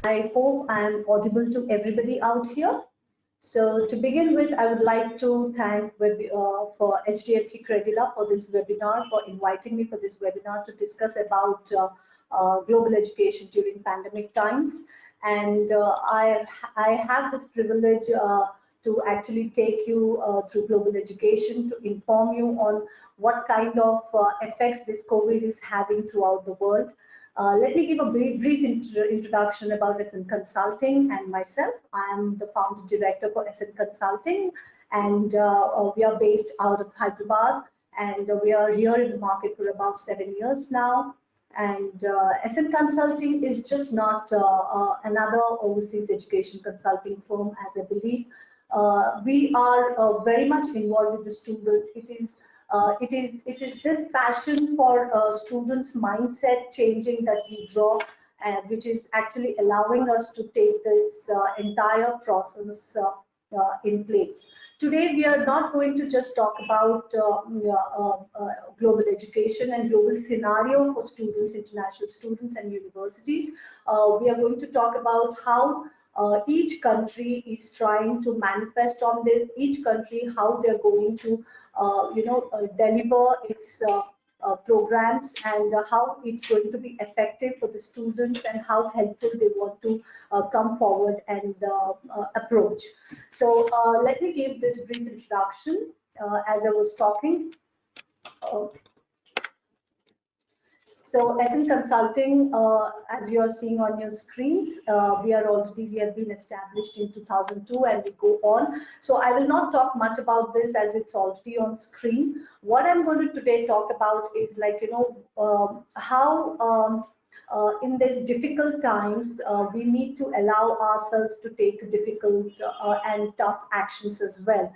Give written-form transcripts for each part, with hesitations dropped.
I hope I am audible to everybody out here. So to begin with, I would like to thank for HDFC Credila for this webinar, for inviting me for this webinar to discuss about global education during pandemic times. And I have this privilege to actually take you through global education, to inform you on what kind of effects this COVID is having throughout the world. Let me give a brief introduction about Ascent Consulting and myself. I am the founder director for Ascent Consulting, and we are based out of Hyderabad, and we are here in the market for about 7 years now. And Ascent Consulting is just not another overseas education consulting firm, as I believe. We are very much involved with the student. It is this passion for students' mindset changing that we draw, which is actually allowing us to take this entire process in place. Today, we are not going to just talk about global education and global scenario for students, international students and universities. We are going to talk about how each country is trying to manifest on this, each country, how they're going to deliver its programs, and how it's going to be effective for the students, and how helpful they want to come forward and approach. So let me give this brief introduction as I was talking. So Ascent Consulting, as you are seeing on your screens, we have been established in 2002 and we go on. So I will not talk much about this as it's already on screen. What I'm going to today talk about is how in these difficult times, we need to allow ourselves to take difficult and tough actions as well.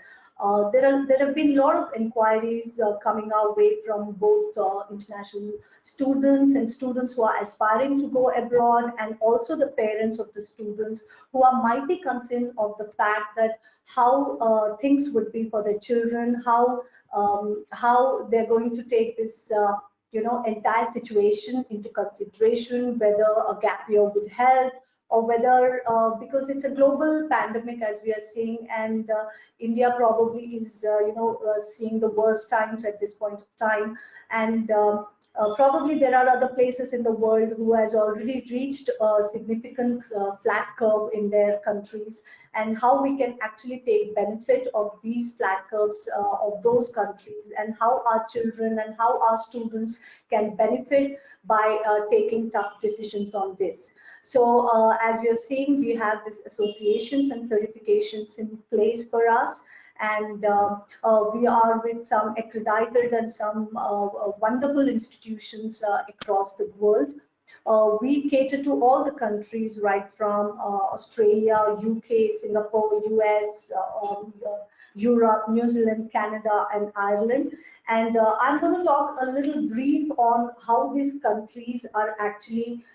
There have been a lot of inquiries coming our way from both international students and students who are aspiring to go abroad, and also the parents of the students who are mighty concerned of the fact that how things would be for their children, how they're going to take this entire situation into consideration, whether a gap year would help, or whether because it's a global pandemic, as we are seeing, and India probably is seeing the worst times at this point of time, and probably there are other places in the world who has already reached a significant flat curve in their countries, and how we can actually take benefit of these flat curves of those countries, and how our children and how our students can benefit by taking tough decisions on this. So as you're seeing, we have these associations and certifications in place for us, and we are with some accredited and some wonderful institutions across the world. We cater to all the countries, right from Australia, UK, Singapore, US, Europe, New Zealand, Canada, and Ireland. And I'm going to talk a little brief on how these countries are actually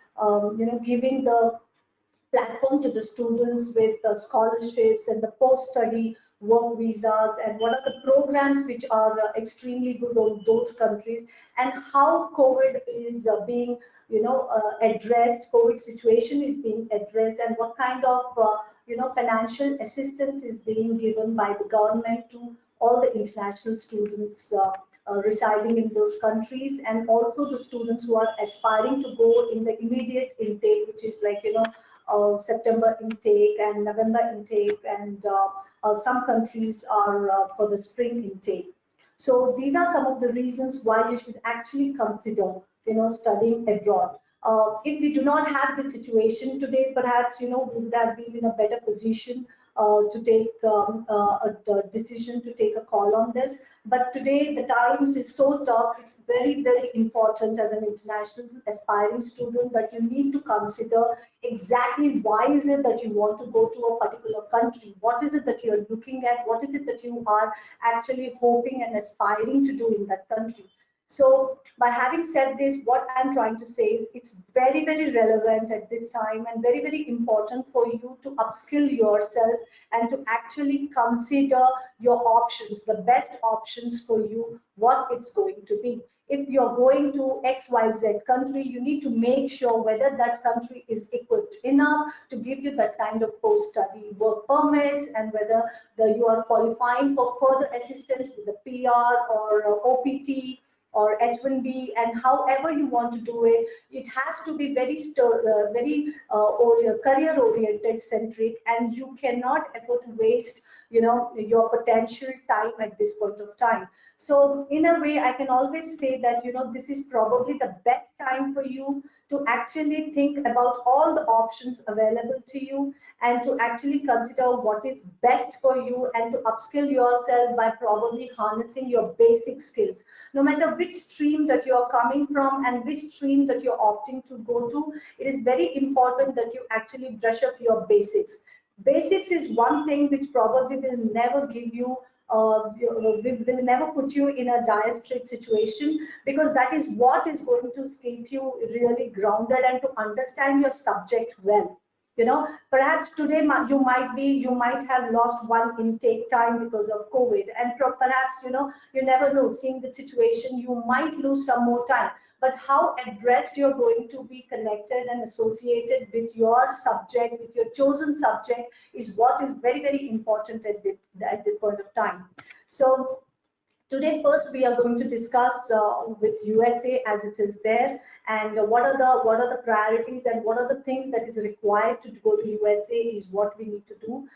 giving the platform to the students with the scholarships and the post-study work visas, and what are the programs which are extremely good on those countries, and how COVID is being addressed, COVID situation is being addressed, and what kind of financial assistance is being given by the government to all the international students residing in those countries, and also the students who are aspiring to go in the immediate intake, which is like September intake and November intake, and some countries are for the spring intake. So these are some of the reasons why you should actually consider studying abroad. If we do not have the situation today, perhaps we would have been in a better position to take a decision, to take a call on this. But today the times is so tough. It's very, very important as an international aspiring student that you need to consider exactly why is it that you want to go to a particular country. What is it that you're looking at? What is it that you are actually hoping and aspiring to do in that country? So by having said this, what I'm trying to say is it's very, very relevant at this time, and very, very important for you to upskill yourself and to actually consider your options, the best options for you, what it's going to be. if you're going to XYZ country, you need to make sure whether that country is equipped enough to give you that kind of post-study work permits, and whether you are qualifying for further assistance with the PR or OPT or H1B, and however you want to do it, it has to be very career oriented centric, and you cannot afford to waste, your potential time at this point of time. So in a way, I can always say that, this is probably the best time for you to actually think about all the options available to you, and to actually consider what is best for you, and to upskill yourself by probably harnessing your basic skills. No matter which stream that you're coming from and which stream that you're opting to go to, it is very important that you actually brush up your basics. Basics is one thing which probably will never give you will never put you in a dire straits situation, because that is what is going to keep you really grounded and to understand your subject well. Perhaps today you might have lost one intake time because of COVID, and perhaps, you never know, seeing the situation, you might lose some more time. But how abreast you're going to be connected and associated with your subject, with your chosen subject, is what is very, very important at this point of time. So today, first, we are going to discuss with USA as it is there, and what are the priorities and what are the things that is required to go to USA is what we need to do.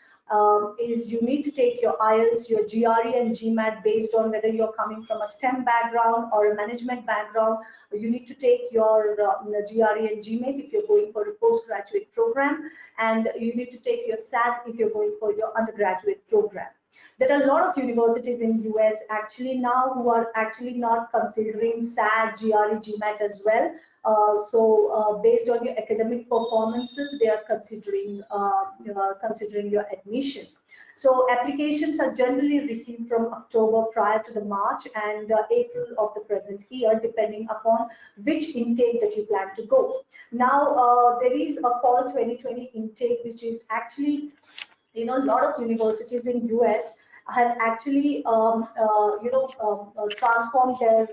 Is you need to take your IELTS, your GRE and GMAT based on whether you're coming from a STEM background or a management background. You need to take your GRE and GMAT if you're going for a postgraduate program, and you need to take your SAT if you're going for your undergraduate program. There are a lot of universities in US actually now who are actually not considering SAT, GRE, GMAT as well. Based on your academic performances, they are considering your admission. So applications are generally received from October prior to the March and April of the present year, depending upon which intake that you plan to go. Now, there is a fall 2020 intake, which is actually, a lot of universities in US have actually transformed their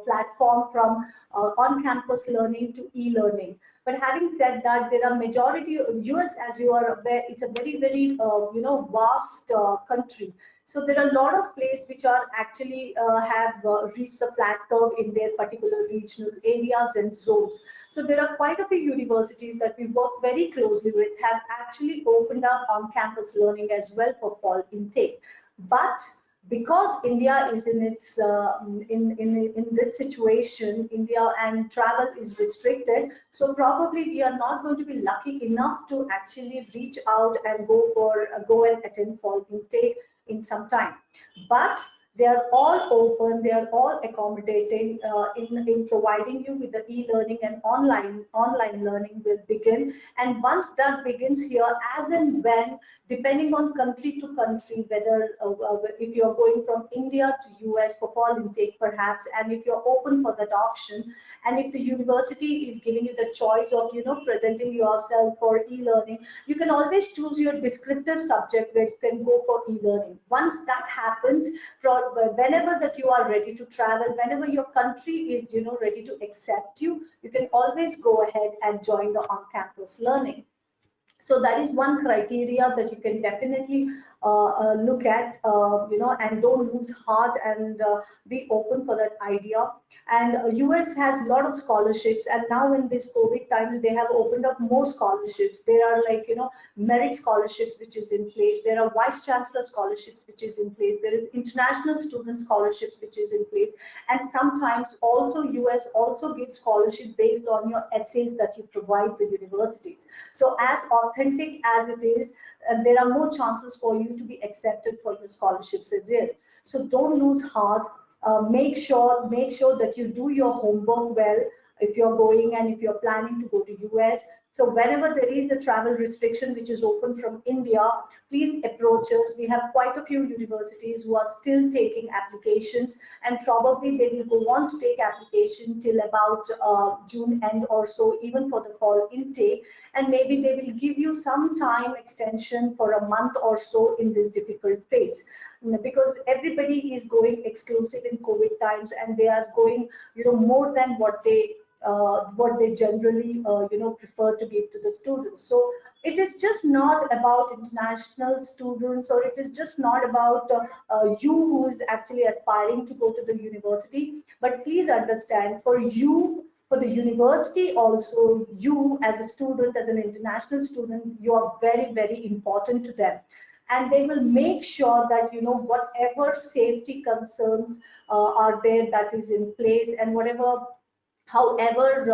platform from on-campus learning to e-learning. But having said that, there are majority US, as you are aware, it's a very, very vast country. So there are a lot of places which are actually have reached the flat curve in their particular regional areas and zones. So there are quite a few universities that we work very closely with have actually opened up on-campus learning as well for fall intake. But because India is in its in this situation, India and travel is restricted, so probably we are not going to be lucky enough to actually reach out and go and attend fall intake in some time. But they are all open, they are all accommodating in providing you with the e-learning, and online learning will begin. And once that begins here, as and when, depending on country to country, whether if you're going from India to US for fall intake perhaps, and if you're open for that option, and if the university is giving you the choice of presenting yourself for e-learning, you can always choose your descriptive subject where you can go for e-learning. Once that happens, whenever that you are ready to travel, whenever your country is ready to accept you, you can always go ahead and join the on-campus learning. So that is one criteria that you can definitely look at, and don't lose heart, and be open for that idea. And US has a lot of scholarships, and now in this COVID times, they have opened up more scholarships. There are merit scholarships which is in place. There are vice chancellor scholarships which is in place. There is international student scholarships which is in place. And sometimes also US also gives scholarship based on your essays that you provide the universities. So as authentic as it is, there are more chances for you to be accepted for your scholarships as well. So don't lose heart. Make sure that you do your homework well if you're going and if you're planning to go to US. So whenever there is a travel restriction which is open from India, please approach us. We have quite a few universities who are still taking applications, and probably they will go on to take application till about June end or so, even for the fall intake. And maybe they will give you some time extension for a month or so in this difficult phase. because everybody is going exclusive in COVID times, and they are going, more than what they generally, prefer to give to the students. So it is just not about international students, or it is just not about you who is actually aspiring to go to the university. But please understand, for you, for the university also, you as a student, as an international student, you are very, very important to them. And they will make sure that, whatever safety concerns are there, that is in place, and whatever, however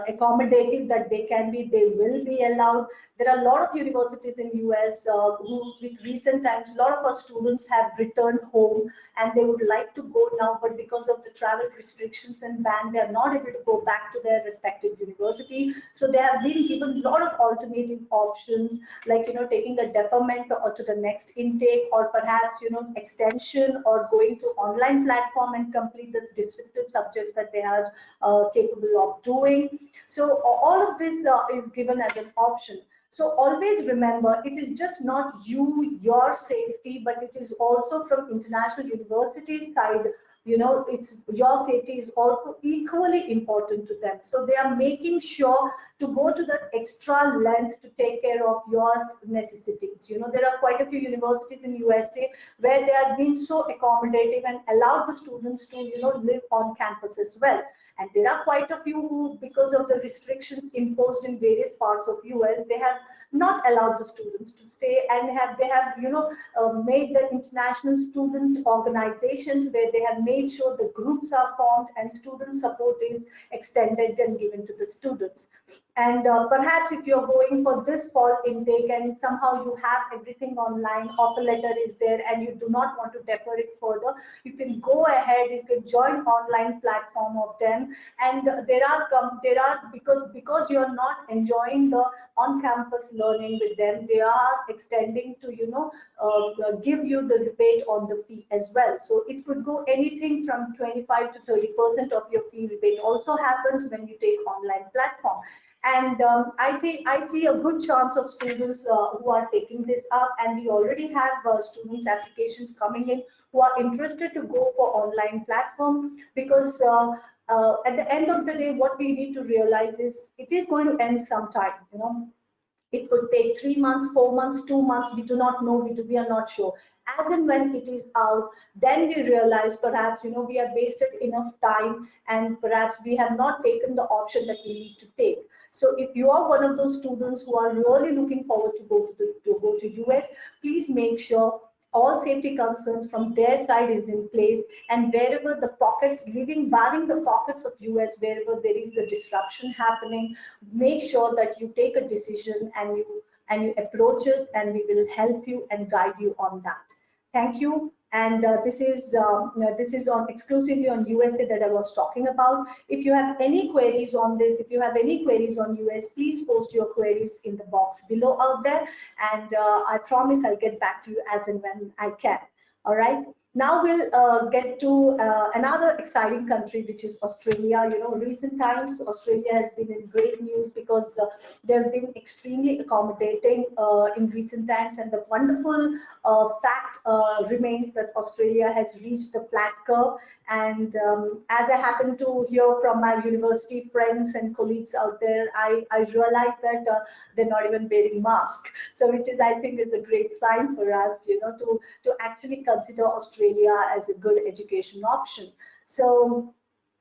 accommodative that they can be, they will be allowed. There are a lot of universities in US who, with recent times, a lot of our students have returned home, and they would like to go now, but because of the travel restrictions and ban, they are not able to go back to their respective university. So they have been given a lot of alternative options, like, taking a deferment or to the next intake, or perhaps, extension, or going to online platform and complete the distinctive subjects that they are capable of doing. So all of this is given as an option. So always remember, it is just not your safety, but it is also from international universities side. It's your safety is also equally important to them. So they are making sure to go to the extra length to take care of your necessities. There are quite a few universities in USA where they have been so accommodative and allowed the students to, live on campus as well. And there are quite a few who, because of the restrictions imposed in various parts of US, they have not allowed the students to stay, and they have made the international student organizations where they have made sure the groups are formed and student support is extended and given to the students. And perhaps if you're going for this fall intake and somehow you have everything online, offer letter is there, and you do not want to defer it further, you can go ahead, you can join online platform of them. And there are, because you're not enjoying the on-campus learning with them, they are extending to, give you the rebate on the fee as well. So it could go anything from 25 to 30% of your fee rebate also happens when you take online platform. And I think I see a good chance of students who are taking this up, and we already have students applications coming in who are interested to go for online platform, because at the end of the day, what we need to realize is it is going to end sometime. It could take 3 months, 4 months, 2 months. We do not know. We are not sure. As and when it is out, then we realize perhaps, we have wasted enough time, and perhaps we have not taken the option that we need to take. So if you are one of those students who are really looking forward to go to US, please make sure all safety concerns from their side is in place, and wherever the pockets, barring the pockets of US, wherever there is a disruption happening, make sure that you take a decision and you approach us, and we will help you and guide you on that. Thank you. And this is on exclusively on USA that I was talking about. If you have any queries on this, if you have any queries on US, please post your queries in the box below out there, and I promise I'll get back to you as and when I can. All right. Now we'll get to another exciting country, which is Australia. Recent times Australia has been in great news because they've been extremely accommodating in recent times, and the wonderful fact remains that Australia has reached the flat curve. And as I happen to hear from my university friends and colleagues out there, I realize that they're not even wearing masks. So which is, I think, is a great sign for us, to actually consider Australia as a good education option. So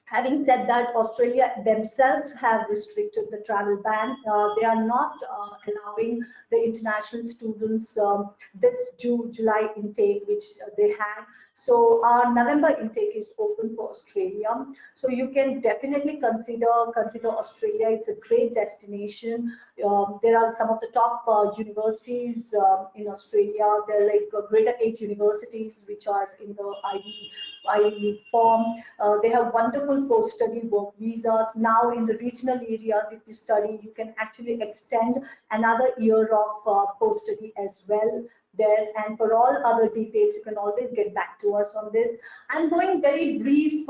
having said that, Australia themselves have restricted the travel ban. They are not allowing the international students this July intake, which they had. So our November intake is open for Australia. So you can definitely consider Australia. It's a great destination. There are some of the top universities in Australia. There are like greater 8 universities which are in the Ivy form. They have wonderful post-study work visas. Now in the regional areas, if you study, you can actually extend another year of post-study as well there. And for all other details, you can always get back to us on this. I'm going very brief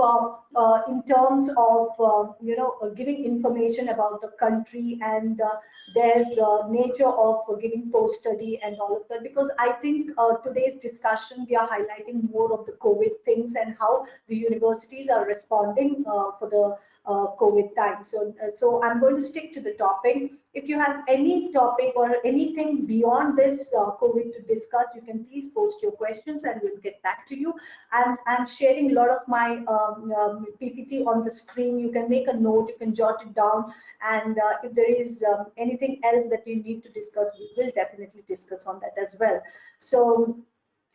in terms of giving information about the country and their nature of giving post-study and all of that, because I think today's discussion, we are highlighting more of the COVID things and how the universities are responding for the COVID time. So I'm going to stick to the topic. If you have any topic or anything beyond this COVID to discuss, you can please post your questions and we'll get back to you. I'm sharing a lot of my PPT on the screen. You can make a note, you can jot it down, and if there is anything else that we need to discuss, we will definitely discuss on that as well. So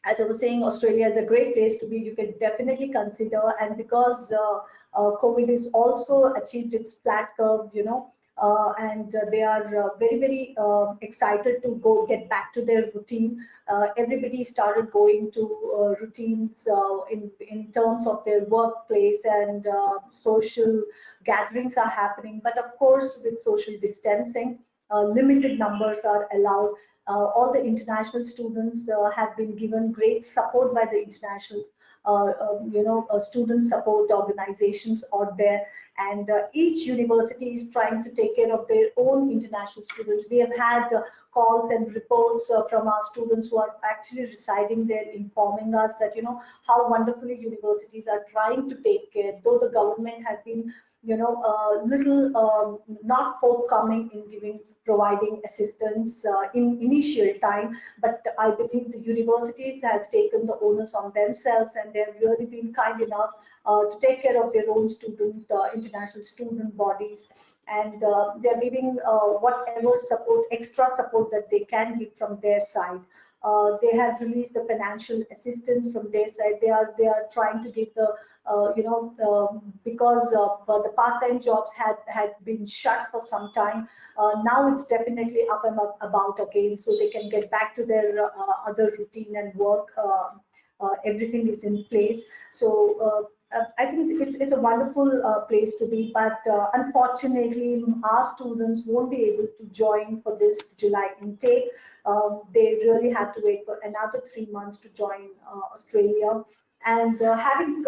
as I was saying, Australia is a great place to be. You can definitely consider, and because COVID has also achieved its flat curve, and they are very, very excited to get back to their routine. Everybody started going to routines in terms of their workplace, and social gatherings are happening. But of course, with social distancing, limited numbers are allowed. All the international students have been given great support by the international student support organizations out there, and each university is trying to take care of their own international students. We have had calls and reports from our students who are actually residing there, informing us that how wonderfully universities are trying to take care, though the government has been little not forthcoming in providing assistance in initial time, but I believe the universities has taken the onus on themselves, and they have really been kind enough to take care of their own international student bodies, and they're giving whatever support, extra support that they can give from their side. They have released the financial assistance from their side. They are trying to give the because the part-time jobs had been shut for some time. Now it's definitely up and about again, so they can get back to their other routine and work. Everything is in place. So I think it's a wonderful place to be, but unfortunately, our students won't be able to join for this July intake. They really have to wait for another 3 months to join Australia. And having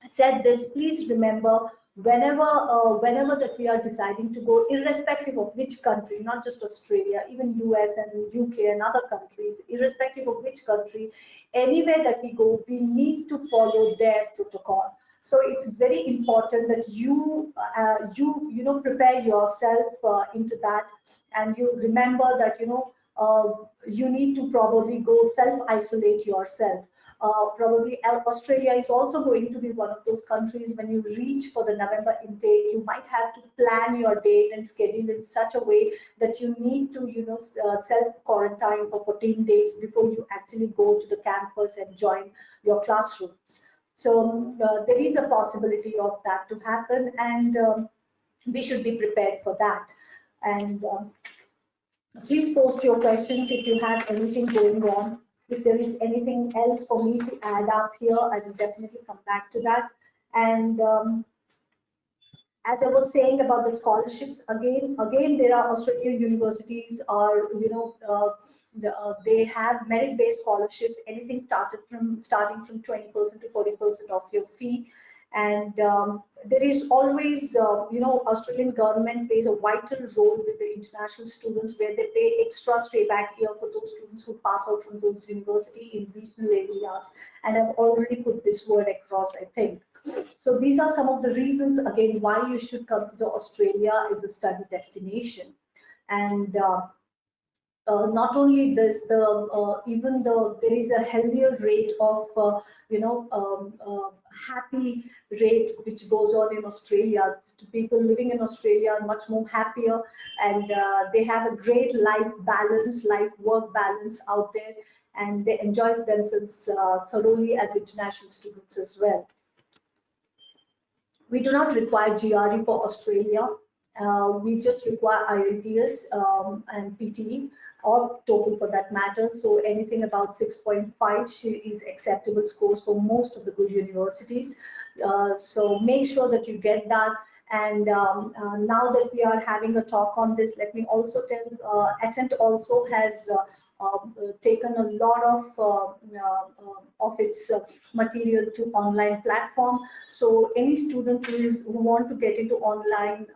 said this, please remember, whenever that we are deciding to go, irrespective of which country, not just Australia, even US and UK and other countries, irrespective of which country, anywhere that we go, we need to follow their protocol. So it's very important that you prepare yourself into that, and you remember that you need to probably go self-isolate yourself. Probably Australia is also going to be one of those countries. When you reach for the November intake, you might have to plan your date and schedule in such a way that you need to self-quarantine for 14 days before you actually go to the campus and join your classrooms. So there is a possibility of that to happen, and we should be prepared for that. And please post your questions if you have anything going on. If there is anything else for me to add up here, I will definitely come back to that. And as I was saying about the scholarships, again, there are Australian universities are, they have merit-based scholarships. Anything starting from 20% to 40% of your fee. And there is always, Australian government plays a vital role with the international students, where they pay extra stay back here for those students who pass out from those universities in regional areas. And I've already put this word across, I think. So these are some of the reasons, again, why you should consider Australia as a study destination. And not only this, even though there is a healthier rate of happy rate which goes on in Australia. People living in Australia are much more happier, and they have a great life balance, life work balance out there, and they enjoy themselves thoroughly as international students as well. We do not require GRE for Australia. We just require IELTS and PTE, or TOEFL for that matter. So anything about 6.5 is acceptable scores for most of the good universities. So make sure that you get that. And now that we are having a talk on this, let me also tell, Ascent also has taken a lot of its material to online platform. So any student who want to get into online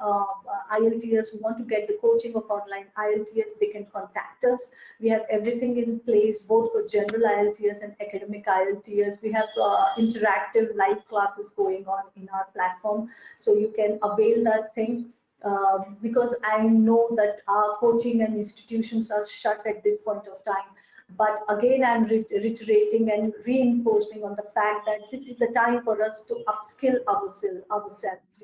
IELTS, who want to get the coaching of online IELTS, they can contact us. We have everything in place, both for general IELTS and academic IELTS. We have interactive live classes going on in our platform, so you can avail that thing. Because I know that our coaching and institutions are shut at this point of time. But again, I'm reiterating and reinforcing on the fact that this is the time for us to upskill ourselves.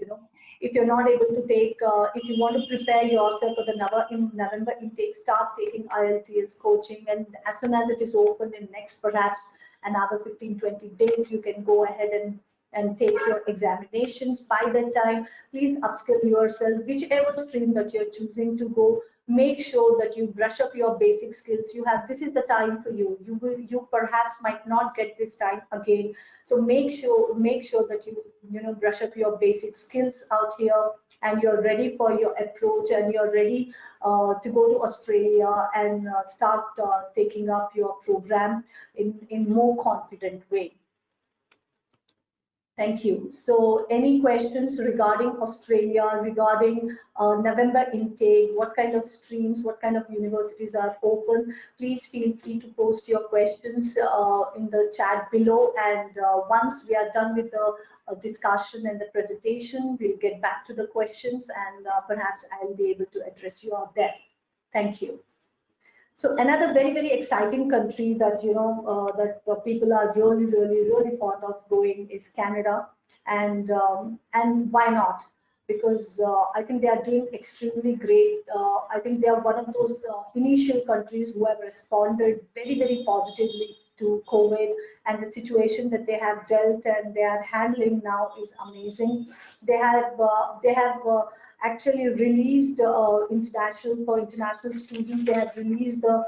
If you're not able to take, if you want to prepare yourself for the November intake, start taking IELTS coaching, and as soon as it is open in next perhaps another 15-20 days, you can go ahead and take your examinations. By that time, please upskill yourself, whichever stream that you're choosing to go. Make sure that you brush up your basic skills. This is the time for you. You perhaps might not get this time again. So make sure that you brush up your basic skills out here, and you're ready for your approach, and you're ready to go to Australia and start taking up your program in more confident way. Thank you. So any questions regarding Australia, regarding November intake, what kind of streams, what kind of universities are open? Please feel free to post your questions in the chat below. And once we are done with the discussion and the presentation, we'll get back to the questions, and perhaps I'll be able to address you out there. Thank you. So another very, very exciting country that that people are really fond of going is Canada, and why not? Because I think they are doing extremely great. I think they are one of those initial countries who have responded very, very positively to COVID, and the situation that they have dealt and they are handling now is amazing. They have actually released international students. They have released their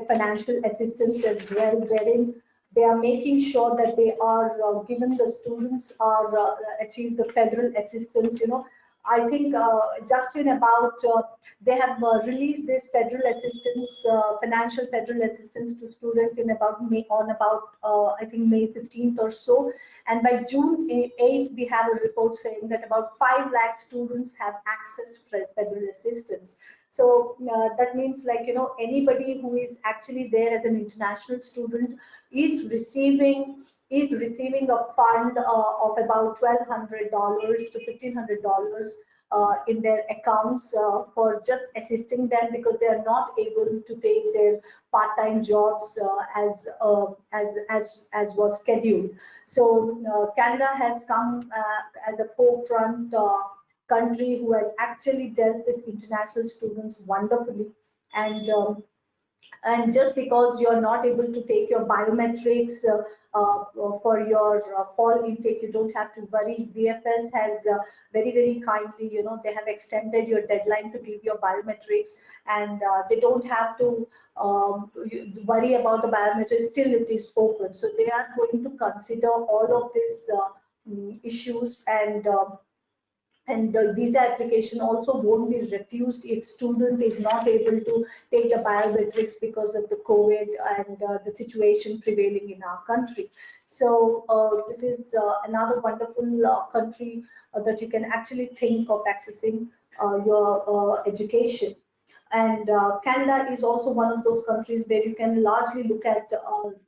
financial assistance as well, wherein they are making sure that they are given the students are achieve the federal assistance. I think just in about they have released this federal assistance, financial federal assistance to students in about I think May 15th or so, and by June 8th we have a report saying that about 5 lakh students have accessed federal assistance. So that means, like, anybody who is actually there as an international student is receiving a fund of about $1,200 to $1,500 in their accounts for just assisting them, because they are not able to take their part-time jobs as was scheduled. So Canada has come as a forefront country who has actually dealt with international students wonderfully. And just because you're not able to take your biometrics for your fall intake, you don't have to worry. BFS has very kindly, they have extended your deadline to give your biometrics, and they don't have to worry about the biometrics till it is open. So they are going to consider all of these issues, and the visa application also won't be refused if student is not able to take the biometrics because of the COVID and the situation prevailing in our country. So this is another wonderful country that you can actually think of accessing your education. And Canada is also one of those countries where you can largely look at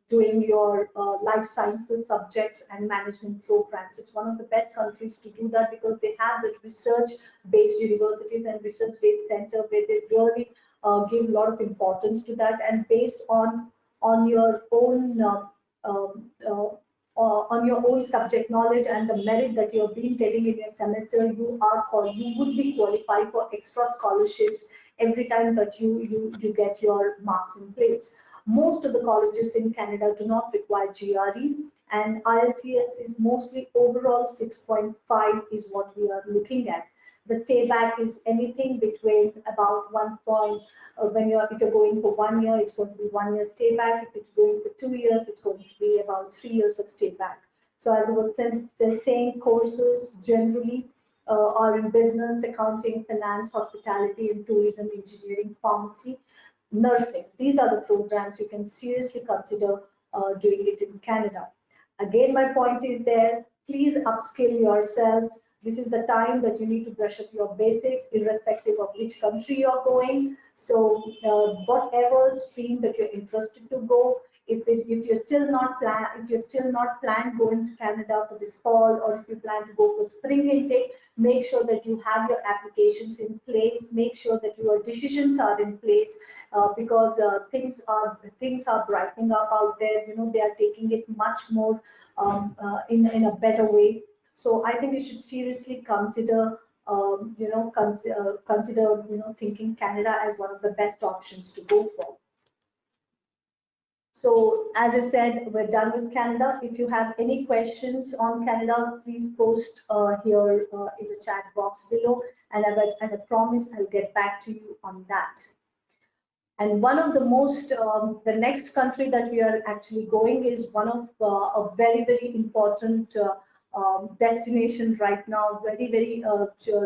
doing your life sciences subjects and management programs. It's one of the best countries to do that, because they have the research-based universities and research-based center where they really give a lot of importance to that, and based on your own on your own subject knowledge and the merit that you've been getting in your semester, you would be qualified for extra scholarships every time that you get your marks in place. Most of the colleges in Canada do not require GRE, and IELTS is mostly overall 6.5 is what we are looking at. The stay back is anything between about 1 point. If you're going for 1 year, it's going to be 1 year stay back. If it's going for 2 years, it's going to be about 3 years of stay back. So as I was saying, courses generally are in business, accounting, finance, hospitality, and tourism, engineering, pharmacy. nursing. These are the programs you can seriously consider doing it in Canada. Again, my point is there, please upskill yourselves. This is the time that you need to brush up your basics, irrespective of which country you're going. So whatever stream that you're interested to go, if you're still not planned going to Canada for this fall, or if you plan to go for spring intake, make sure that you have your applications in place. Make sure that your decisions are in place, because things are brightening up out there. They are taking it much more in a better way. So I think you should seriously consider consider thinking Canada as one of the best options to go for. So as I said, we're done with Canada. If you have any questions on Canada, please post here in the chat box below, and I promise I'll get back to you on that. And one of the the next country that we are actually going is one of a very, very important destination right now.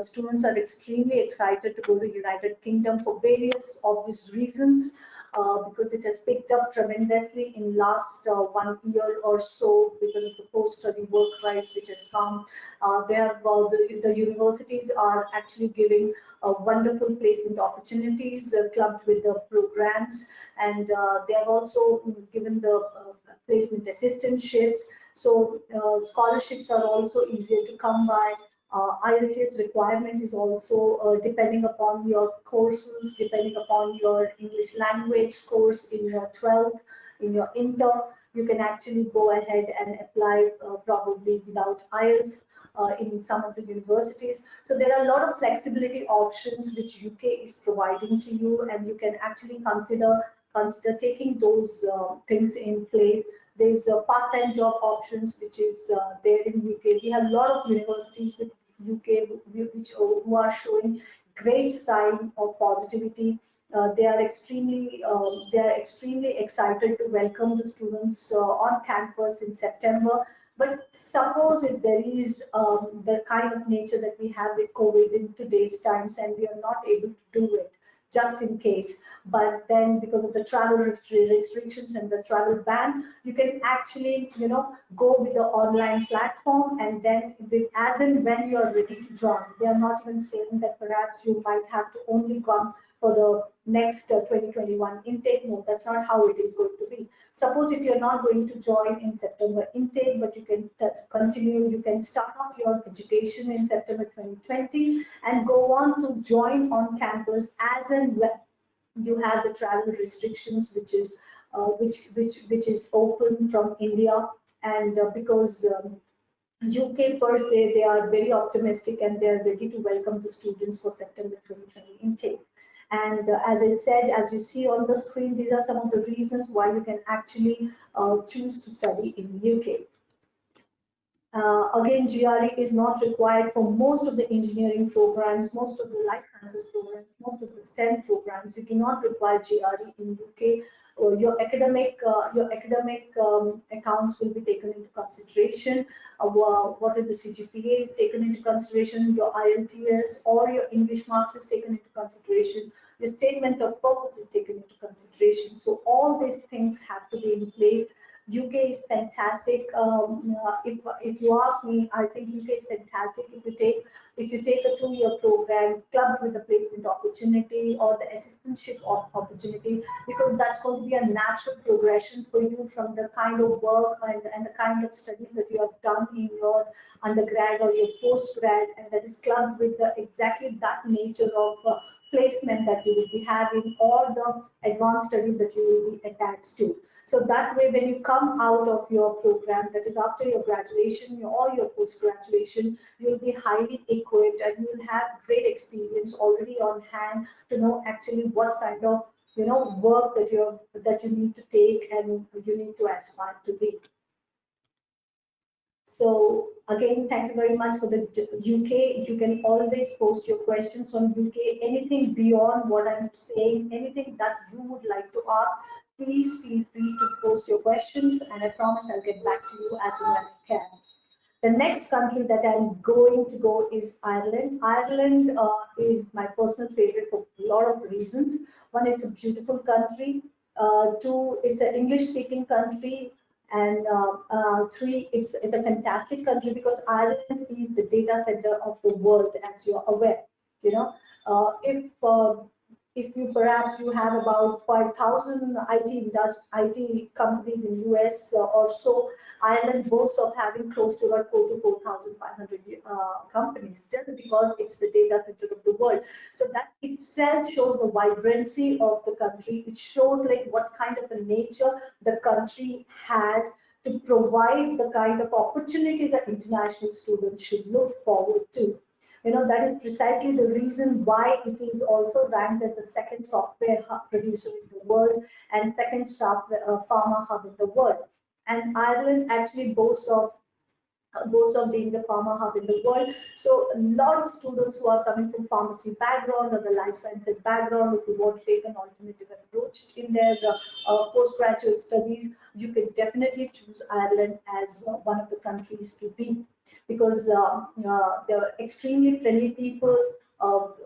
Students are extremely excited to go to United Kingdom for various obvious reasons, because it has picked up tremendously in last 1 year or so because of the post-study work rights which has come. The universities are actually giving wonderful placement opportunities clubbed with the programs, and they have also given the placement assistantships. So scholarships are also easier to come by. IELTS requirement is also depending upon your courses, depending upon your English language course in your 12th, in your intern, you can actually go ahead and apply probably without IELTS in some of the universities. So there are a lot of flexibility options which UK is providing to you, and you can actually consider taking those things in place. There's part-time job options which is there in UK. We have a lot of universities with UK who are showing great sign of positivity. They are extremely excited to welcome the students on campus in September. But suppose if there is the kind of nature that we have with COVID in today's times, and we are not able to do it, just in case, but then because of the travel restrictions and the travel ban, you can actually go with the online platform, and then as and when you are ready to join. They are not even saying that perhaps you might have to only come for the next 2021 intake. No, that's not how it is going to be. Suppose if you're not going to join in September intake, but you can continue, you can start off your education in September 2020 and go on to join on campus as and when you have the travel restrictions, which is open from India. And because UK per se, they are very optimistic and they are ready to welcome the students for September 2020 intake. And as I said, as you see on the screen, these are some of the reasons why you can actually choose to study in UK. Again, GRE is not required for most of the engineering programs, most of the life sciences programs, most of the STEM programs. You do not require GRE in UK. Your academic accounts will be taken into consideration. What is the CGPA is taken into consideration. Your IELTS or your English marks is taken into consideration. Your statement of purpose is taken into consideration. So all these things have to be in place. UK is fantastic. If you ask me, I think UK is fantastic. If you take a 2-year program clubbed with the placement opportunity or the assistantship opportunity, because that's going to be a natural progression for you from the kind of work and the kind of studies that you have done in your undergrad or your postgrad, and that is clubbed with exactly that nature of placement that you will be having, or the advanced studies that you will be attached to. So that way, when you come out of your program, that is after your graduation or your post-graduation, you'll be highly equipped and you will have great experience already on hand to know actually what kind of work that you need to take and you need to aspire to be. So again, thank you very much for the UK. You can always post your questions on UK. Anything beyond what I'm saying, anything that you would like to ask, please feel free to post your questions, and I promise I'll get back to you as and when I can. The next country that I'm going to go is Ireland. Ireland is my personal favorite for a lot of reasons. One, it's a beautiful country. Two, it's an English-speaking country. And three, it's a fantastic country because Ireland is the data center of the world, as you're aware. You know, if you perhaps you have about 5,000 IT companies in US or so, Ireland boasts of having close to about 4 to 4,500 companies, just because it's the data center of the world. So that itself shows the vibrancy of the country. It shows like what kind of a nature the country has to provide the kind of opportunities that international students should look forward to. That is precisely the reason why it is also ranked as the second software hub producer in the world and second software pharma hub in the world. And Ireland actually boasts of being the pharma hub in the world. So a lot of students who are coming from pharmacy background or the life sciences background, if you want to take an alternative approach in their postgraduate studies, you can definitely choose Ireland as one of the countries to be, because they're extremely friendly people,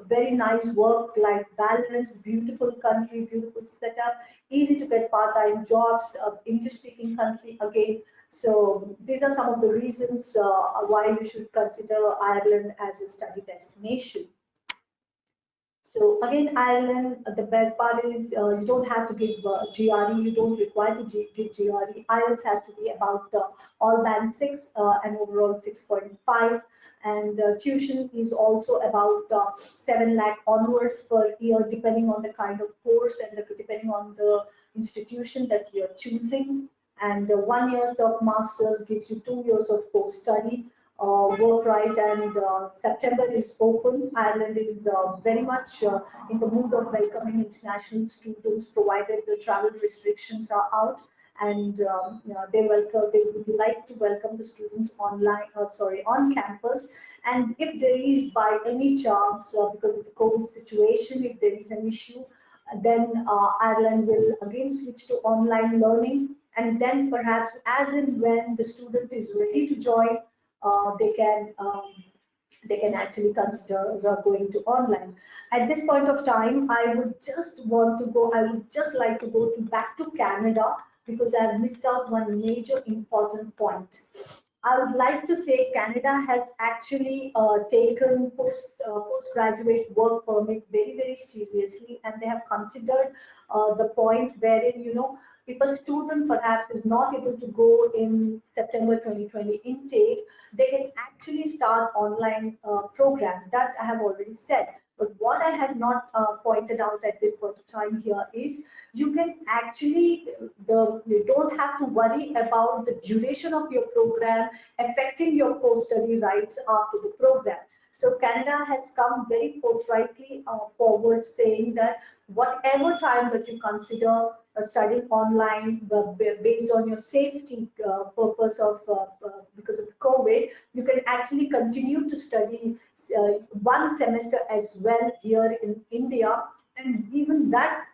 very nice work-life balance, beautiful country, beautiful setup, easy to get part-time jobs, English-speaking country again. So these are some of the reasons why you should consider Ireland as a study destination. So again, Ireland, the best part is you don't have to give GRE, you don't require to give GRE. IELTS has to be about all band 6 and overall 6.5. And tuition is also about 7 lakh onwards per year, depending on the kind of course and depending on the institution that you're choosing. And 1 year of master's gives you 2 years of post-study. Work right, and September is open. Ireland is very much in the mood of welcoming international students, provided the travel restrictions are out, and they would like to welcome the students on campus. And if there is by any chance, because of the COVID situation, if there is an issue, then Ireland will again switch to online learning, and then perhaps as and when the student is ready to join, they can actually consider going to online. At this point of time, I would just like to go back to Canada, because I have missed out one major important point. I would like to say Canada has actually taken postgraduate work permit very, very seriously, and they have considered the point wherein, if a student perhaps is not able to go in September 2020 intake, they can actually start online program. That I have already said. But what I had not pointed out at this point of time here is you can actually, you don't have to worry about the duration of your program affecting your post-study rights after the program. So Canada has come very forthrightly forward, saying that whatever time that you consider studying online based on your safety purpose of because of COVID, you can actually continue to study one semester as well here in India, and even that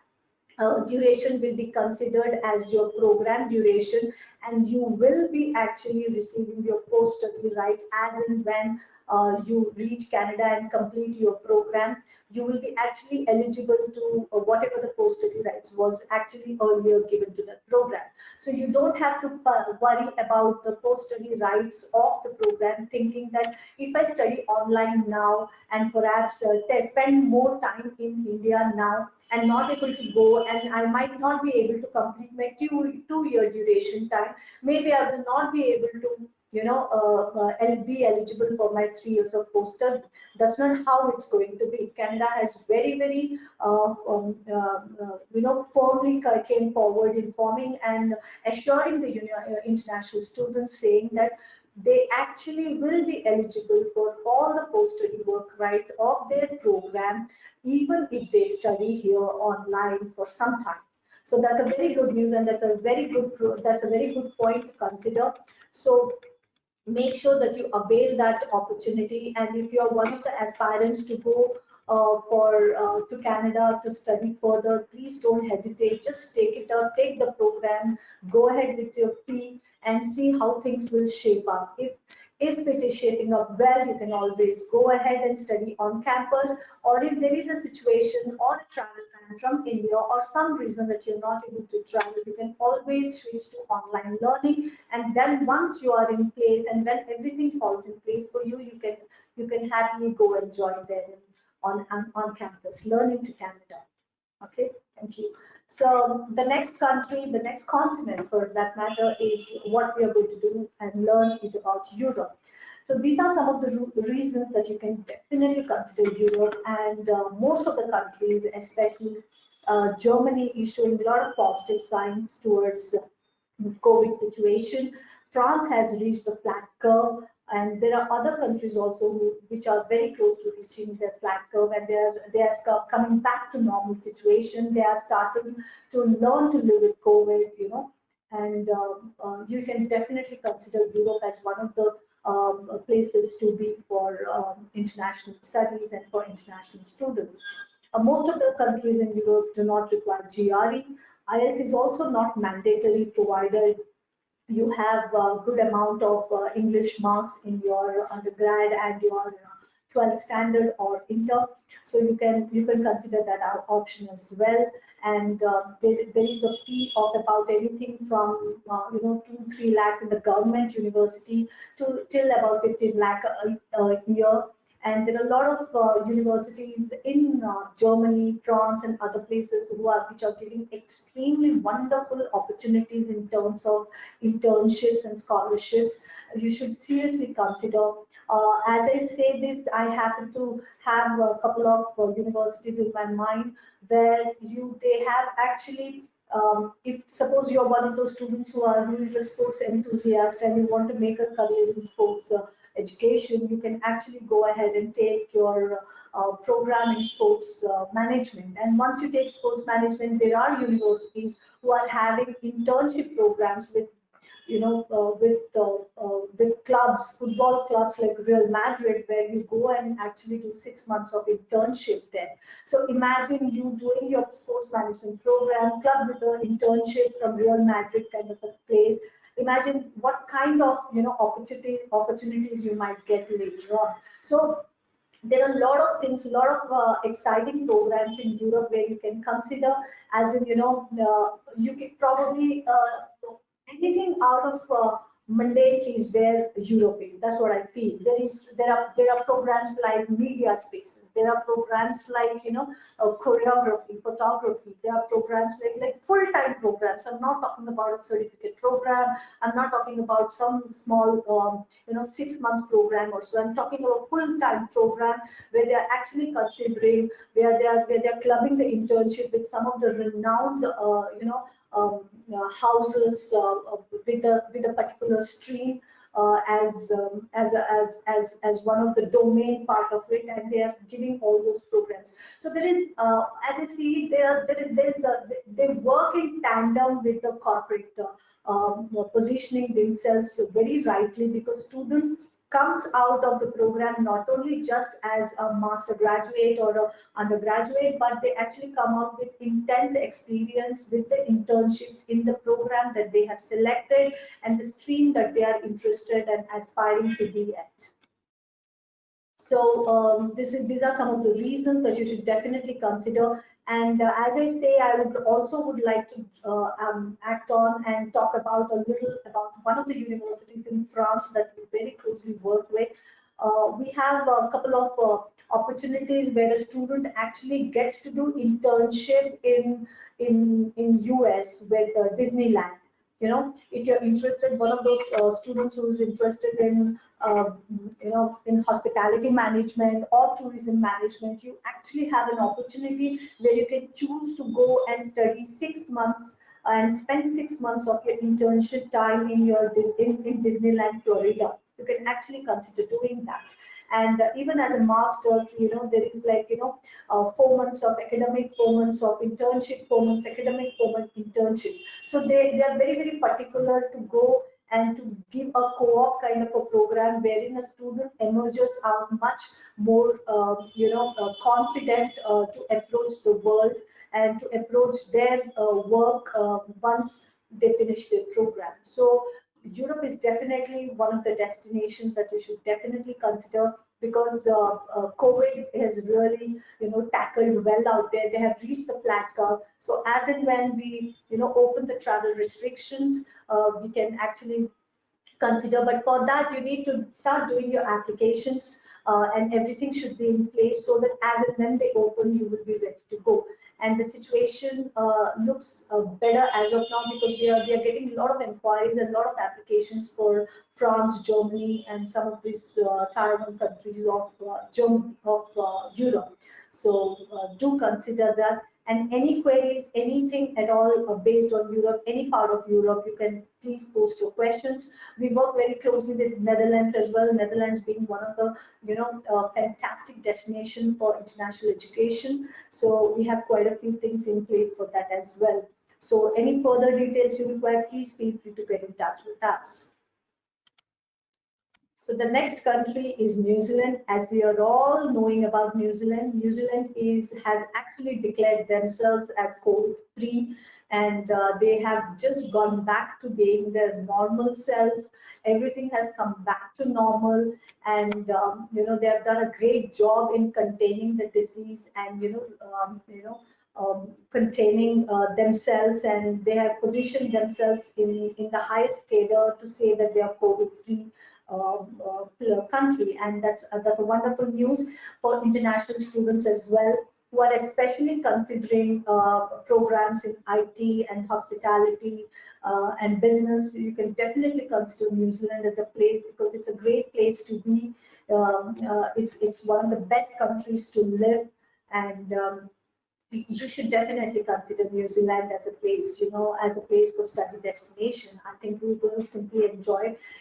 duration will be considered as your program duration, and you will be actually receiving your post-study rights as and when you reach Canada and complete your program. You will be actually eligible to whatever the post-study rights was actually earlier given to the program. So you don't have to worry about the post-study rights of the program, thinking that if I study online now and perhaps spend more time in India now and not able to go, and I might not be able to complete my two-year duration time, maybe I will not be able to be eligible for my 3 years of post-study. That's not how it's going to be. Canada has very, very, firmly came forward informing and assuring the international students, saying that they actually will be eligible for all the post-study work right of their program, even if they study here online for some time. So that's a very good news, and that's a very good point to consider. So make sure that you avail that opportunity, and if you're one of the aspirants to go to Canada to study further, please don't hesitate. Just take it up, take the program, go ahead with your fee, and see how things will shape up. If it is shaping up well, you can always go ahead and study on campus, or if there is a situation or a travel time from India or some reason that you're not able to travel, you can always switch to online learning. And then once you are in place and when everything falls in place for you, you can happily go and join there on campus, learning to Canada. Okay, thank you. So the next country, the next continent for that matter, is what we are going to do and learn is about Europe. So these are some of the reasons that you can definitely consider Europe, and most of the countries, especially Germany, is showing a lot of positive signs towards COVID situation. France has reached the flat curve, and there are other countries also which are very close to reaching their flat curve, and they are coming back to normal situation. They are starting to learn to live with COVID, and you can definitely consider Europe as one of the places to be for international studies and for international students. Most of the countries in Europe do not require GRE. IELTS is also not mandatory, provided you have a good amount of English marks in your undergrad and your 12th standard or inter. So you can consider that option as well. And there is a fee of about anything from 2-3 lakhs in the government university to till about 15 lakh a year. And there are a lot of universities in Germany, France, and other places which are giving extremely wonderful opportunities in terms of internships and scholarships. You should seriously consider. As I say this, I happen to have a couple of universities in my mind where they have actually. If suppose you're one of those students who is a sports enthusiast and you want to make a career in sports education, you can actually go ahead and take your program in sports management. And once you take sports management, there are universities who are having internship programs with with clubs, football clubs like Real Madrid, where you go and actually do 6 months of internship there. So imagine you doing your sports management program, club with an internship from Real Madrid kind of a place. Imagine what kind of opportunities you might get later on. So there are a lot of things, a lot of exciting programs in Europe where you can consider, as in you can probably anything out of mundane is where Europe is. That's what I feel. There are programs like media spaces. There are programs like choreography, photography. There are programs like full-time programs. I'm not talking about a certificate program. I'm not talking about some small 6 months program or so. I'm talking about a full-time program where they are actually considering, where they are clubbing the internship with some of the renowned houses with a particular stream as one of the domain part of it, and they are giving all those programs. So there is, as I see, they work in tandem with the corporate positioning themselves very rightly, because student comes out of the program not only just as a master graduate or a undergraduate, but they actually come out with intense experience with the internships in the program that they have selected and the stream that they are interested and aspiring to be at. So these are some of the reasons that you should definitely consider. And as I say, I would like to act on and talk about a little about one of the universities in France that we very closely work with. We have a couple of opportunities where a student actually gets to do internship in US with Disneyland. If you're interested, one of those students who is interested in in hospitality management or tourism management, you actually have an opportunity where you can choose to go and study 6 months and spend 6 months of your internship time in Disneyland, Florida. You can actually consider doing that. And even as a master's, there is 4 months of academic, 4 months of internship, 4 months academic, 4 months internship. So they are very, very particular to go and to give a co-op kind of a program wherein a student emerges out much more, confident to approach the world and to approach their work once they finish their program. So Europe is definitely one of the destinations that you should definitely consider, because COVID has really, tackled well out there. They have reached the flat curve. So as and when we, open the travel restrictions, we can actually consider. But for that, you need to start doing your applications, and everything should be in place so that as and when they open, you will be ready to go. And the situation looks better as of now, because we are getting a lot of inquiries and a lot of applications for France, Germany, and some of these Tier 1 countries of Europe. So do consider that. And any queries, anything at all based on Europe, any part of Europe, you can please post your questions. We work very closely with Netherlands as well. Netherlands being one of the, fantastic destination for international education. So we have quite a few things in place for that as well. So any further details you require, please feel free to get in touch with us. So the next country is New Zealand. As we are all knowing about New Zealand, has actually declared themselves as COVID-free, and they have just gone back to being their normal self. Everything has come back to normal, and they have done a great job in containing the disease, and containing themselves, and they have positioned themselves in the highest cadre to say that they are COVID-free country. And that's a wonderful news for international students as well, who are especially considering programs in IT and hospitality and business. You can definitely consider New Zealand as a place, because it's a great place to be. It's one of the best countries to live, and you should definitely consider New Zealand as a place, as a place for study destination. I think you're going to simply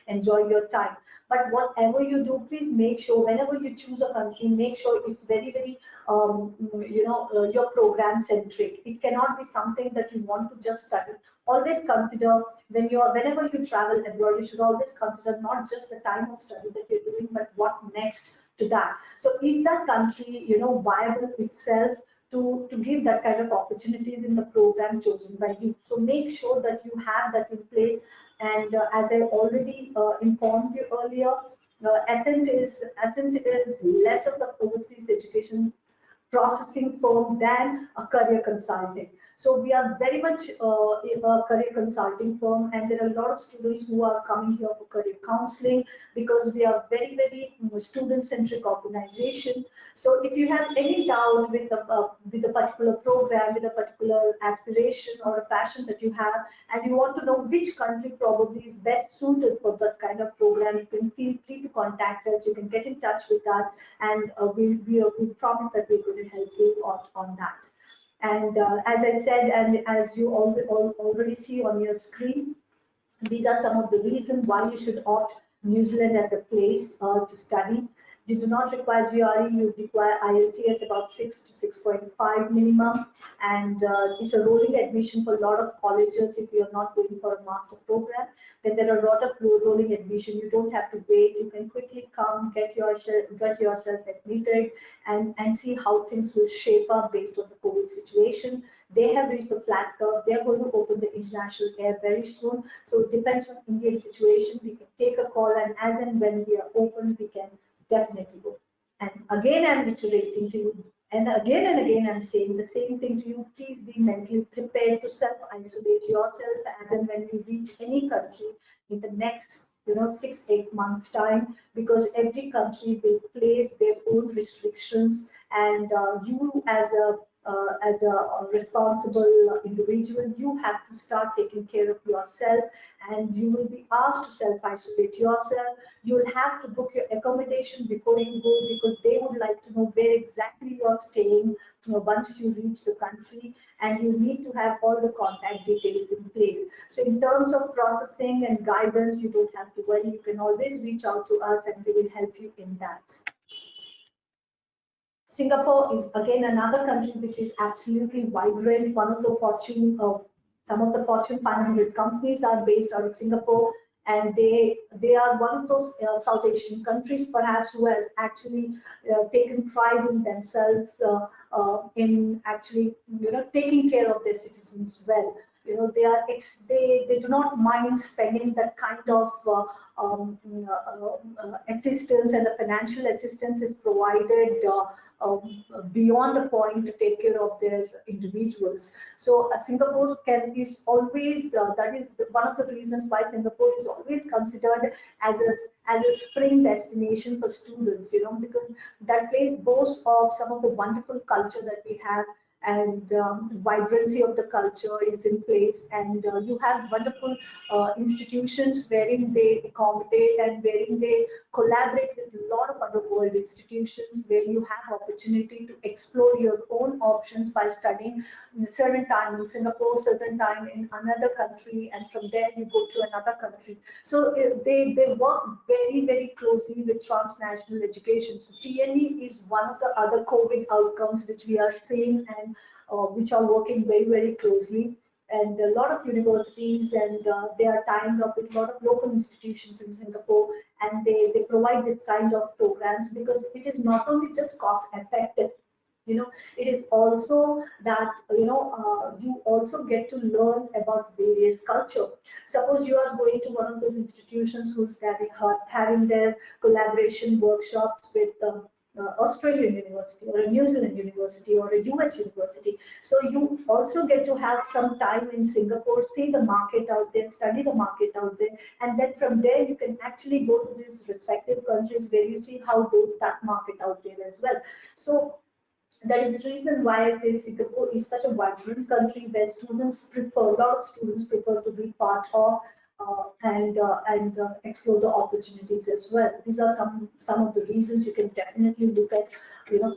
enjoy your time. But whatever you do, please make sure whenever you choose a country, make sure it's very, very, your program centric. It cannot be something that you want to just study. Always consider whenever you travel abroad, you should always consider not just the time of study that you're doing, but what next to that. So is that country, viable itself to give that kind of opportunities in the program chosen by you? So make sure that you have that in place. And as I already informed you earlier, Ascent is less of the overseas education processing firm than a career consulting. So we are very much a career consulting firm, and there are a lot of students who are coming here for career counseling, because we are very, very student-centric organization. So if you have any doubt with a particular program, with a particular aspiration or a passion that you have, and you want to know which country probably is best suited for that kind of program, you can feel free to contact us. You can get in touch with us, and we promise that we're going to help you on that. And as I said, and as you already see on your screen, these are some of the reasons why you should opt New Zealand as a place to study. You do not require GRE, you require IELTS about 6 to 6.5 minimum, and it's a rolling admission for a lot of colleges. If you're not going for a master program, then there are a lot of rolling admission. You don't have to wait. You can quickly come, get yourself admitted, and see how things will shape up based on the COVID situation. They have reached the flat curve. They're going to open the international air very soon. So it depends on Indian situation. We can take a call, and as and when we are open, we can definitely go. And again, I'm reiterating to you, and again, I'm saying the same thing to you. Please be mentally prepared to self-isolate yourself as and when you reach any country in the next 6-8 months time, because every country will place their own restrictions, and you as a responsible individual, you have to start taking care of yourself, and you will be asked to self-isolate yourself. You'll have to book your accommodation before you go, because they would like to know where exactly you're staying once you reach the country, and you need to have all the contact details in place. So in terms of processing and guidance, you don't have to worry. You can always reach out to us, and we will help you in that. Singapore is again another country which is absolutely vibrant. Some of the Fortune 500 companies are based out of Singapore, and they are one of those South Asian countries perhaps who has actually taken pride in themselves in actually taking care of their citizens well. they do not mind spending that kind of assistance, and the financial assistance is provided beyond a point to take care of their individuals. So Singapore is always that is one of the reasons why Singapore is always considered as a spring destination for students, because that place boasts of some of the wonderful culture that we have, and vibrancy of the culture is in place, and you have wonderful institutions wherein they accommodate and wherein they collaborate with a lot of other world institutions, where you have opportunity to explore your own options by studying a certain time in Singapore, certain time in another country, and from there you go to another country. So they work very, very closely with transnational education. So TNE is one of the other COVID outcomes which we are seeing, and which are working very, very closely. And a lot of universities, and they are tying up with a lot of local institutions in Singapore, and they provide this kind of programs, because it is not only just cost effective, it is also that you also get to learn about various culture. Suppose you are going to one of those institutions who's having their collaboration workshops with Australian university or a New Zealand university or a US university. So you also get to have some time in Singapore, see the market out there, study the market out there, and then from there you can actually go to these respective countries where you see how good that market out there as well. So that is the reason why I say Singapore is such a vibrant country where a lot of students prefer to be part of, and explore the opportunities as well. These are some of the reasons you can definitely look at,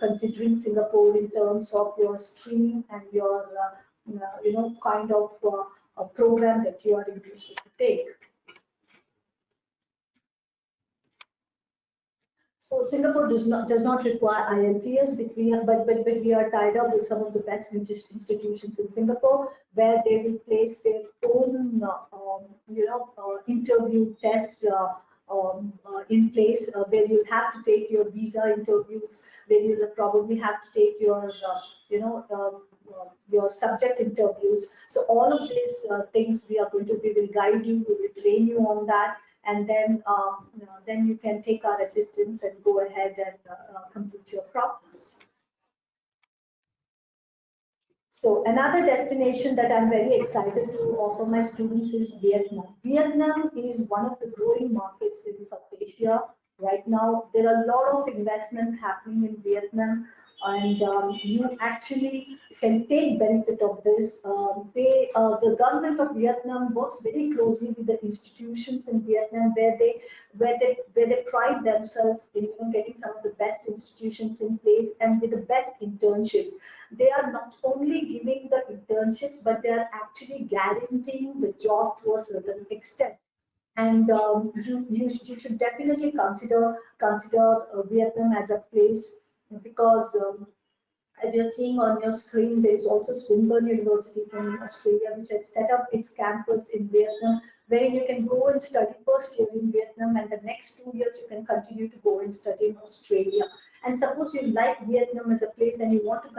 considering Singapore in terms of your stream and your, kind of a program that you are interested to take. So Singapore does not require IELTS, but we are tied up with some of the best institutions in Singapore, where they will place their own interview tests in place, where you have to take your visa interviews, where you'll probably have to take your your subject interviews. So all of these things we will guide you, we will train you on that, and then you can take our assistance and go ahead and complete your process. So another destination that I'm very excited to offer my students is Vietnam. Vietnam is one of the growing markets in South Asia right now. There are a lot of investments happening in Vietnam, and you actually can take benefit of this. The government of Vietnam works very closely with the institutions in Vietnam, where they pride themselves in getting some of the best institutions in place and with the best internships. They are not only giving the internships, but they are actually guaranteeing the job to a certain extent. And you should definitely consider Vietnam as a place, because as you're seeing on your screen, there is also Swinburne University from Australia, which has set up its campus in Vietnam, where you can go and study first year in Vietnam, and the next 2 years you can continue to go and study in Australia. And suppose you like Vietnam as a place and you want to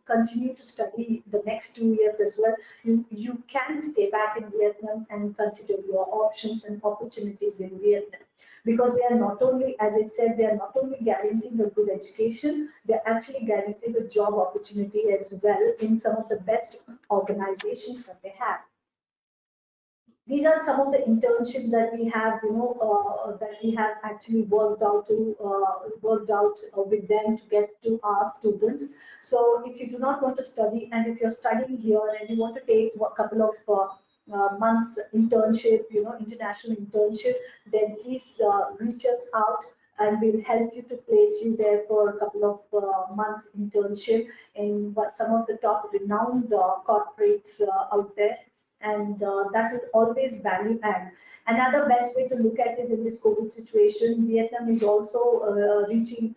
continue to study the next 2 years as well, you can stay back in Vietnam and consider your options and opportunities in Vietnam. Because they are not only, as I said, they are not only guaranteeing a good education, they are actually guaranteeing a job opportunity as well in some of the best organizations that they have. These are some of the internships that we have, that we have actually worked out with them to get to our students. So if you do not want to study, and if you're studying here and you want to take a couple of months internship, international internship, then please reach us out, and we'll help you to place you there for a couple of months internship in some of the top renowned corporates out there. And that will always value add. Another best way to look at is in this COVID situation, Vietnam is also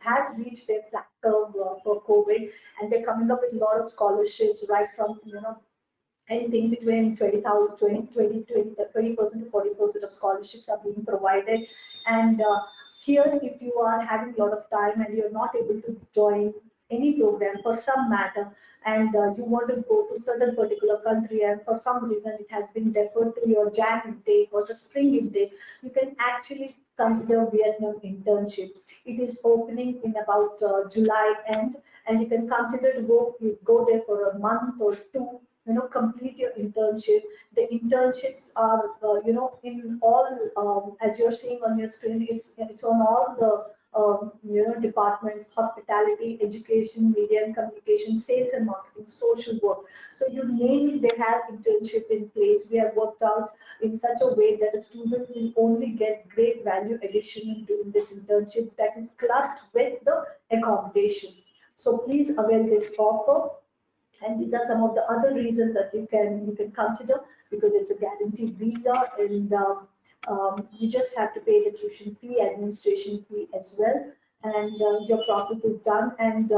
has reached their flat curve for COVID, and they're coming up with a lot of scholarships, right from anything between 20% to 40% of scholarships are being provided. And here, if you are having a lot of time and you're not able to join any program for some matter, and you want to go to certain particular country, and for some reason it has been deferred to your Jan intake or the spring intake, you can actually consider Vietnam internship. It is opening in about July end, and you can consider to go there for a month or two, complete your internship. The internships are, in all, as you're seeing on your screen, it's on all the departments: hospitality, education, media and communication, sales and marketing, social work. So you name it, they have internship in place. We have worked out in such a way that a student will only get great value addition in doing this internship that is clubbed with the accommodation. So please avail this offer. And these are some of the other reasons that you can consider, because it's a guaranteed visa, and you just have to pay the tuition fee, administration fee as well, and your process is done. And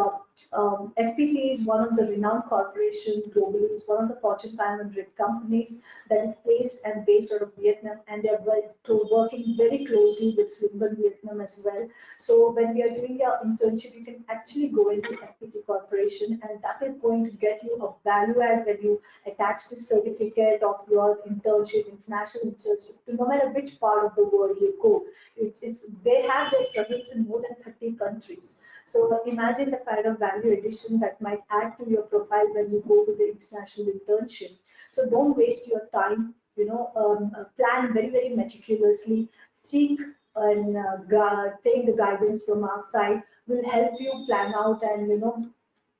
FPT is one of the renowned corporation globally. It's one of the Fortune 500 companies that is placed and based out of Vietnam, and they're working very closely with Swinburne Vietnam as well. So when we are doing your internship, you can actually go into FPT Corporation, and that is going to get you a value add when you attach the certificate of your internship, international internship, to no matter which part of the world you go. They have their presence in more than 30 countries. So imagine the kind of value addition that might add to your profile when you go to the international internship. So don't waste your time. Plan very, very meticulously. Seek and take the guidance from our side. Will help you plan out, and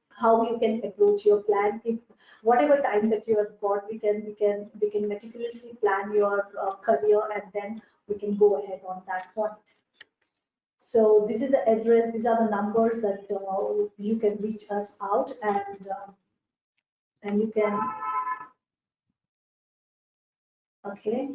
how you can approach your plan. If whatever time that you have got, we can meticulously plan your career, and then we can go ahead on that point. So this is the address. These are the numbers that you can reach us out, and you can. Okay.